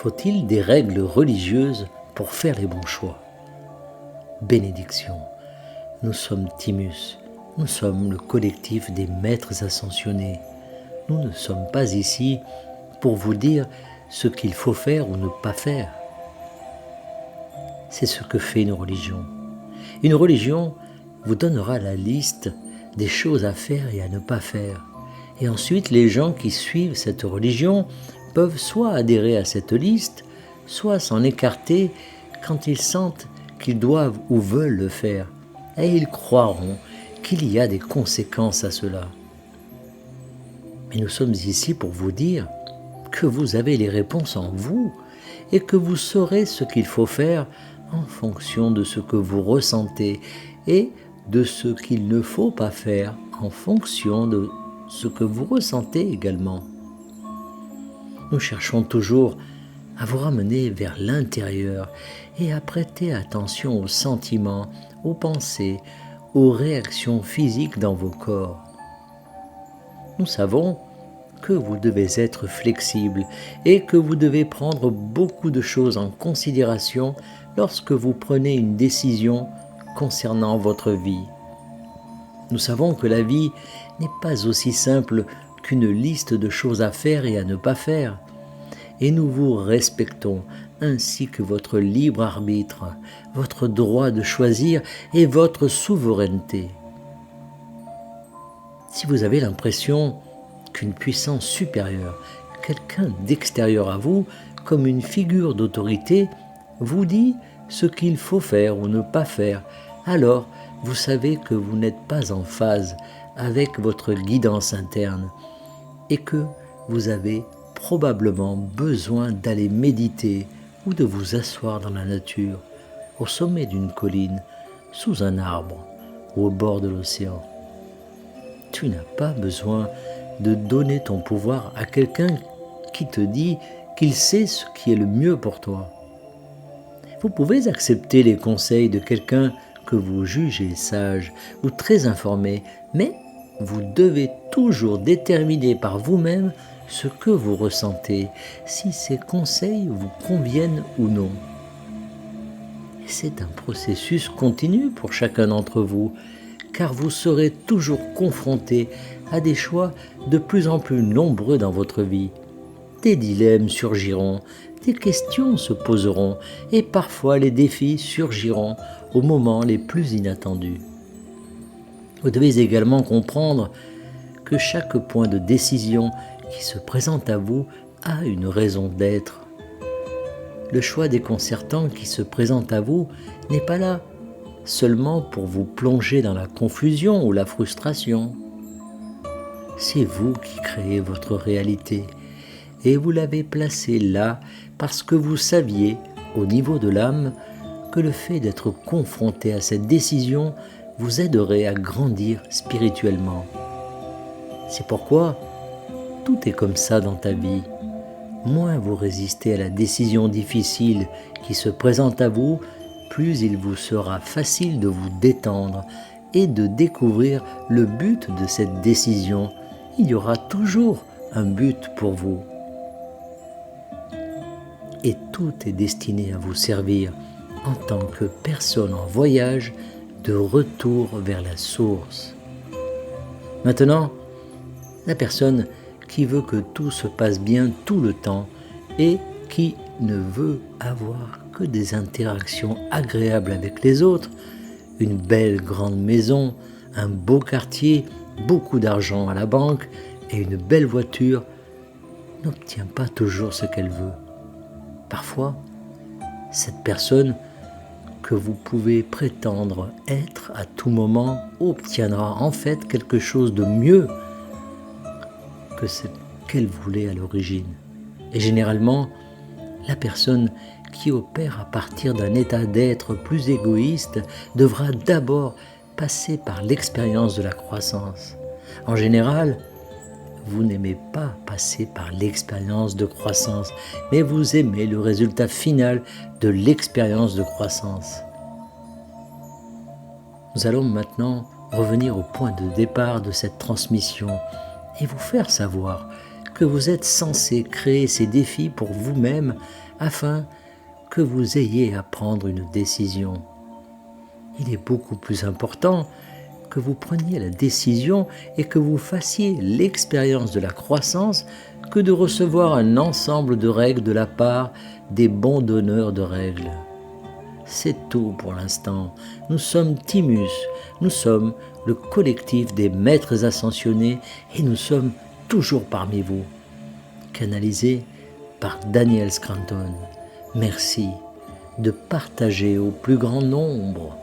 Faut-il des règles religieuses pour faire les bons choix? Bénédiction. Nous sommes Timus. Nous sommes le collectif des maîtres ascensionnés. Nous ne sommes pas ici pour vous dire ce qu'il faut faire ou ne pas faire. C'est ce que fait une religion. Une religion vous donnera la liste des choses à faire et à ne pas faire. Et ensuite, les gens qui suivent cette religion peuvent soit adhérer à cette liste, soit s'en écarter quand ils sentent qu'ils doivent ou veulent le faire. Et ils croiront qu'il y a des conséquences à cela. Mais nous sommes ici pour vous dire que vous avez les réponses en vous et que vous saurez ce qu'il faut faire en fonction de ce que vous ressentez et de ce qu'il ne faut pas faire en fonction de ce que vous ressentez également. Nous cherchons toujours à vous ramener vers l'intérieur et à prêter attention aux sentiments, aux pensées, aux réactions physiques dans vos corps. Nous savons que vous devez être flexible et que vous devez prendre beaucoup de choses en considération lorsque vous prenez une décision concernant votre vie. Nous savons que la vie n'est pas aussi simple qu'une liste de choses à faire et à ne pas faire. Et nous vous respectons, ainsi que votre libre arbitre, votre droit de choisir et votre souveraineté. Si vous avez l'impression qu'une puissance supérieure, quelqu'un d'extérieur à vous, comme une figure d'autorité, vous dit ce qu'il faut faire ou ne pas faire, alors vous savez que vous n'êtes pas en phase avec votre guidance interne et que vous avez probablement besoin d'aller méditer ou de vous asseoir dans la nature, au sommet d'une colline, sous un arbre ou au bord de l'océan. Tu n'as pas besoin de donner ton pouvoir à quelqu'un qui te dit qu'il sait ce qui est le mieux pour toi. Vous pouvez accepter les conseils de quelqu'un que vous jugez sage ou très informé, mais vous devez toujours déterminer par vous-même ce que vous ressentez, si ces conseils vous conviennent ou non. Et c'est un processus continu pour chacun d'entre vous, car vous serez toujours confronté à des choix de plus en plus nombreux dans votre vie. Des dilemmes surgiront, des questions se poseront et parfois les défis surgiront aux moments les plus inattendus. Vous devez également comprendre que chaque point de décision qui se présente à vous a une raison d'être. Le choix déconcertant qui se présente à vous n'est pas là seulement pour vous plonger dans la confusion ou la frustration. C'est vous qui créez votre réalité et vous l'avez placée là parce que vous saviez, au niveau de l'âme, que le fait d'être confronté à cette décision vous aiderait à grandir spirituellement. C'est pourquoi tout est comme ça dans ta vie. Moins vous résistez à la décision difficile qui se présente à vous, plus il vous sera facile de vous détendre et de découvrir le but de cette décision. Il y aura toujours un but pour vous. Et tout est destiné à vous servir en tant que personne en voyage de retour vers la source. Maintenant, la personne qui veut que tout se passe bien tout le temps et qui ne veut avoir que des interactions agréables avec les autres, une belle grande maison, un beau quartier, beaucoup d'argent à la banque et une belle voiture, n'obtient pas toujours ce qu'elle veut. Parfois, cette personne que vous pouvez prétendre être à tout moment obtiendra en fait quelque chose de mieux que ce qu'elle voulait à l'origine. Et généralement, la personne qui opère à partir d'un état d'être plus égoïste devra d'abord passer par l'expérience de la croissance. En général, vous n'aimez pas passer par l'expérience de croissance, mais vous aimez le résultat final de l'expérience de croissance. Nous allons maintenant revenir au point de départ de cette transmission et vous faire savoir que vous êtes censé créer ces défis pour vous-même afin que vous ayez à prendre une décision. Il est beaucoup plus important que vous preniez la décision et que vous fassiez l'expérience de la croissance que de recevoir un ensemble de règles de la part des bons donneurs de règles. C'est tout pour l'instant. Nous sommes Timus, nous sommes le collectif des maîtres ascensionnés et nous sommes toujours parmi vous. Canalisé par Daniel Scranton. Merci de partager au plus grand nombre.